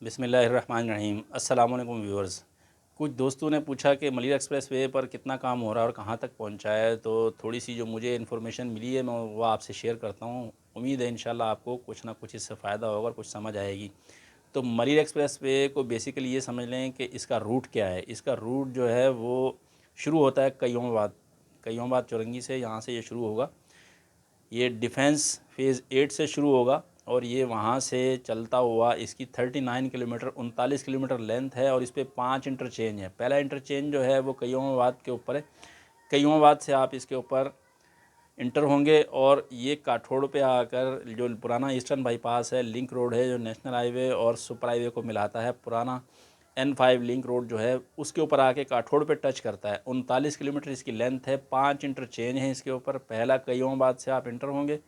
बिस्मिल्लाहिर्रहमानिर्रहीम। अस्सलाम वालेकुम व्यूअर्स। कुछ दोस्तों ने पूछा कि मलिर एक्सप्रेस वे पर कितना काम हो रहा है और कहाँ तक पहुँचा है, तो थोड़ी सी जो मुझे इन्फॉर्मेशन मिली है मैं वो आपसे शेयर करता हूँ। उम्मीद है इंशाल्लाह आपको कुछ ना कुछ इससे फ़ायदा होगा और कुछ समझ आएगी। तो मलिर एक्सप्रेस वे को बेसिकली ये समझ लें कि इसका रूट क्या है। इसका रूट जो है वो शुरू होता है कय्योमाबाद चौरंगी से, यहाँ से ये शुरू होगा। ये डिफेंस फ़ेज़ 8 से शुरू होगा और ये वहाँ से चलता हुआ इसकी 39 किलोमीटर 39 किलोमीटर लेंथ है और इस पर 5 इंटरचेंज है। पहला इंटरचेंज जो है वो कय्योमाबाद के ऊपर है। कय्योमाबाद से आप इसके ऊपर इंटर होंगे और ये काठोड़ पे आकर जो पुराना ईस्टर्न बाईपास है, लिंक रोड है जो नेशनल हाईवे और सुपर हाईवे को मिलाता है, पुराना N5 लिंक रोड जो है उसके ऊपर आके काठोड़ पे टच करता है। 39 किलोमीटर इसकी लेंथ है, 5 इंटरचेंज हैं इसके ऊपर। पहला कय्योमाबाद से आप इंटर होंगे,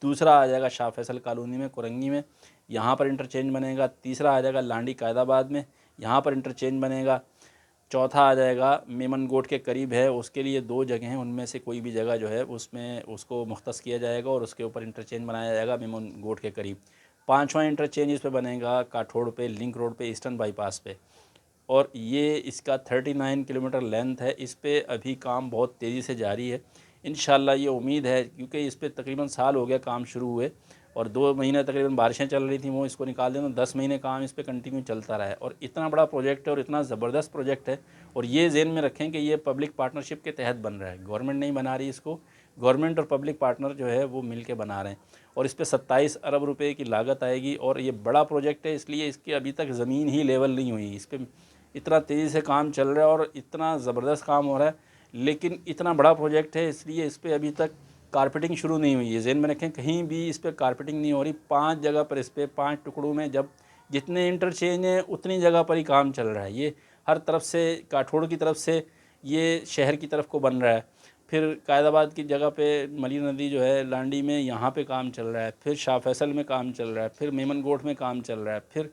दूसरा आ जाएगा शाह फैसल कॉलोनी में कुरंगी में, यहाँ पर इंटरचेंज बनेगा। तीसरा आ जाएगा लांडी कायदाबाद में, यहाँ पर इंटरचेंज बनेगा। चौथा आ जाएगा मेमन गोट के करीब है, उसके लिए 2 जगह हैं, उनमें से कोई भी जगह जो है उसमें उसको मुख्तस किया जाएगा और उसके ऊपर इंटरचेंज बनाया जाएगा मेमन गोट के करीब। पाँचवा इंटरचेंज इस पे बनेगा काठोड़ पे, लिंक रोड पे, ईस्टर्न बाईपास पे। और ये इसका 39 किलोमीटर लेंथ है। इस पे अभी काम बहुत तेज़ी से जारी है। इंशाल्लाह ये उम्मीद है, क्योंकि इस पे तकरीबन साल हो गया काम शुरू हुए और 2 महीने तकरीबन बारिशें चल रही थी, वो इसको निकाल दें तो 10 महीने काम इस पे कंटिन्यू चलता रहा है। और इतना बड़ा प्रोजेक्ट है और इतना ज़बरदस्त प्रोजेक्ट है। और ये ज़हन में रखें कि ये पब्लिक पार्टनरशिप के तहत बन रहा है, गवर्नमेंट नहीं बना रही इसको, गवर्नमेंट और पब्लिक पार्टनर जो है वो मिल के बना रहे हैं। और इस पर 27 अरब रुपए की लागत आएगी और ये बड़ा प्रोजेक्ट है, इसलिए इसकी अभी तक ज़मीन ही लेवल नहीं हुई। इस पर इतना तेज़ी से काम चल रहा है और इतना ज़बरदस्त काम हो रहा है, लेकिन इतना बड़ा प्रोजेक्ट है इसलिए इस पर अभी तक कारपेटिंग शुरू नहीं हुई है। ज़हन में रखें, कहीं भी इस पर कारपेटिंग नहीं हो रही। 5 जगह पर इस पर 5 टुकड़ों में, जब जितने इंटरचेंज हैं उतनी जगह पर ही काम चल रहा है। ये हर तरफ से, काठोड़ की तरफ से ये शहर की तरफ को बन रहा है, फिर कायदाबाद की जगह पे मली नदी जो है लांडी में, यहाँ पे काम चल रहा है, फिर शाह फैसल में काम चल रहा है, फिर मेमन गोट में काम चल रहा है, फिर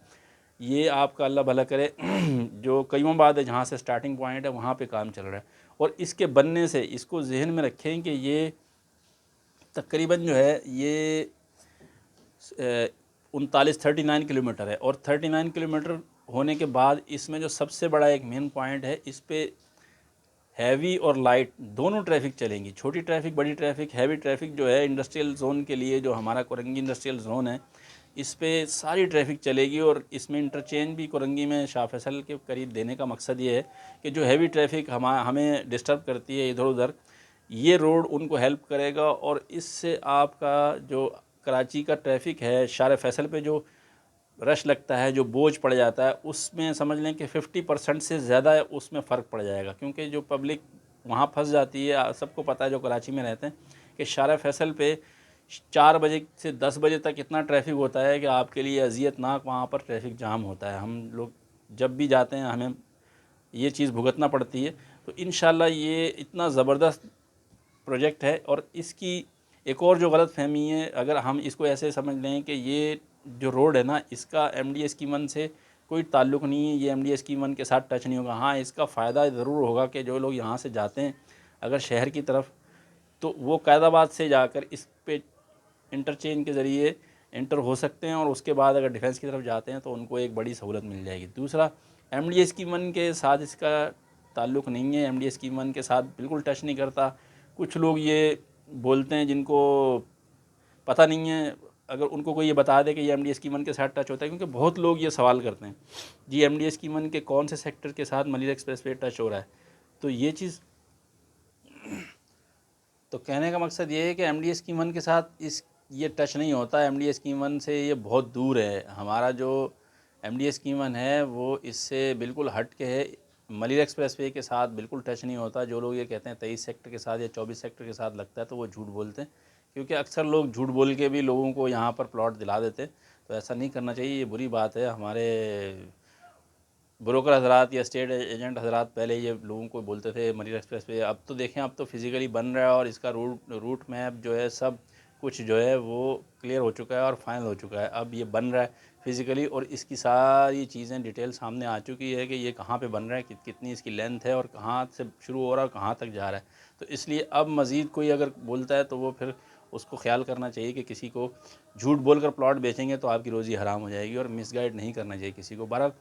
ये आपका अल्लाह भला करे जो कय्योमाबाद है जहाँ से स्टार्टिंग पॉइंट है वहाँ पे काम चल रहा है। और इसके बनने से इसको जहन में रखें कि ये तकरीबन जो है ये 39 किलोमीटर है। और 39 किलोमीटर होने के बाद इसमें जो सबसे बड़ा एक मेन पॉइंट है, इस पे हैवी और लाइट दोनों ट्रैफिक चलेंगी। छोटी ट्रैफिक, बड़ी ट्रैफिक, हैवी ट्रैफिक जो है इंडस्ट्रियल जोन के लिए, जो हमारा कुरंगी इंडस्ट्रियल जोन है, इस पे सारी ट्रैफिक चलेगी। और इसमें इंटरचेंज भी कुरंगी में शाह फैसल के करीब देने का मकसद ये है कि जो हैवी ट्रैफिक हमें डिस्टर्ब करती है इधर उधर, ये रोड उनको हेल्प करेगा। और इससे आपका जो कराची का ट्रैफिक है, शाह फैसल पे जो रश लगता है, जो बोझ पड़ जाता है, उसमें समझ लें कि 50% से ज़्यादा उसमें फ़र्क पड़ जाएगा। क्योंकि जो पब्लिक वहाँ फंस जाती है, सबको पता है जो कराची में रहते हैं, कि शाह फैसल पे 4 बजे से 10 बजे तक इतना ट्रैफिक होता है कि आपके लिए अजियतनाक वहाँ पर ट्रैफिक जाम होता है। हम लोग जब भी जाते हैं हमें ये चीज़ भुगतना पड़ती है। तो इंशाल्लाह ये इतना ज़बरदस्त प्रोजेक्ट है। और इसकी एक और जो गलत फहमी है, अगर हम इसको ऐसे समझ लें कि ये जो रोड है ना, इसका MDA स्कीम 1 से कोई ताल्लुक़ नहीं है, ये MDA स्कीम 1 के साथ टच नहीं होगा। हाँ, इसका फ़ायदा ज़रूर होगा कि जो लोग यहाँ से जाते हैं अगर शहर की तरफ, तो वो कायदाबाद से जाकर इस पे इंटरचेंज के ज़रिए इंटर हो सकते हैं और उसके बाद अगर डिफेंस की तरफ जाते हैं तो उनको एक बड़ी सहूलत मिल जाएगी। दूसरा, MDA स्कीम 1 के साथ इसका ताल्लुक़ नहीं है, MDA स्कीम 1 के साथ बिल्कुल टच नहीं करता। कुछ लोग ये बोलते हैं जिनको पता नहीं है, अगर उनको कोई ये बता दे कि ये MDA स्कीम 1 के साथ टच होता है, क्योंकि बहुत लोग ये सवाल करते हैं जी MDA स्कीम 1 के कौन से सेक्टर के साथ मलिर एक्सप्रेस वे टच हो रहा है। तो ये चीज़, तो कहने का मकसद ये है कि MDA स्कीम 1 के साथ ये टच नहीं होता। MDA स्कीम 1 से ये बहुत दूर है। हमारा जो MDA स्कीम 1 है वो इससे बिल्कुल हट के है, मलिर एक्सप्रेस वे के साथ बिल्कुल टच नहीं होता। जो लोग ये कहते हैं 23 सेक्टर के साथ या 24 सेक्टर के साथ लगता है, तो वो झूठ बोलते हैं, क्योंकि अक्सर लोग झूठ बोल के भी लोगों को यहाँ पर प्लॉट दिला देते हैं। तो ऐसा नहीं करना चाहिए, ये बुरी बात है। हमारे ब्रोकर हजरात या स्टेट एजेंट हजरात पहले ये लोगों को बोलते थे मरीन एक्सप्रेस पे, अब तो देखें, अब तो फिज़िकली बन रहा है और इसका रूट मैप जो है सब कुछ जो है वो क्लियर हो चुका है और फाइनल हो चुका है। अब ये बन रहा है फिज़िकली और इसकी सारी चीज़ें डिटेल सामने आ चुकी है कि ये कहाँ पे बन रहा है, कितनी इसकी लेंथ है और कहाँ से शुरू हो रहा है और कहाँ तक जा रहा है। तो इसलिए अब मज़ीद कोई अगर बोलता है तो वो फिर उसको ख्याल करना चाहिए कि किसी को झूठ बोलकर प्लॉट बेचेंगे तो आपकी रोज़ी हराम हो जाएगी, और मिसगाइड नहीं करना चाहिए किसी को। बहरहाल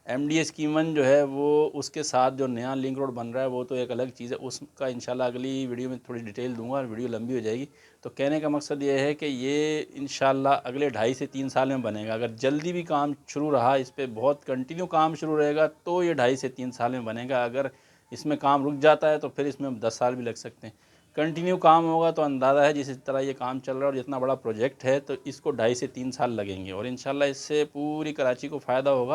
एमडीए स्कीमन जो है वो उसके साथ जो नया लिंक रोड बन रहा है वो तो एक अलग चीज़ है, उसका इंशाल्लाह अगली वीडियो में थोड़ी डिटेल दूंगा, और वीडियो लंबी हो जाएगी। तो कहने का मकसद ये है कि ये इंशाल्लाह अगले 2.5 से 3 साल में बनेगा। अगर जल्दी भी काम शुरू रहा, इस पर बहुत कंटिन्यू काम शुरू रहेगा तो ये 2.5 से 3 साल में बनेगा। अगर इसमें काम रुक जाता है तो फिर इसमें 10 साल भी लग सकते हैं। कंटिन्यू काम होगा तो अंदाज़ा है जिस तरह ये काम चल रहा है और जितना बड़ा प्रोजेक्ट है तो इसको 2.5 से 3 साल लगेंगे, और इंशाल्लाह इससे पूरी कराची को फ़ायदा होगा।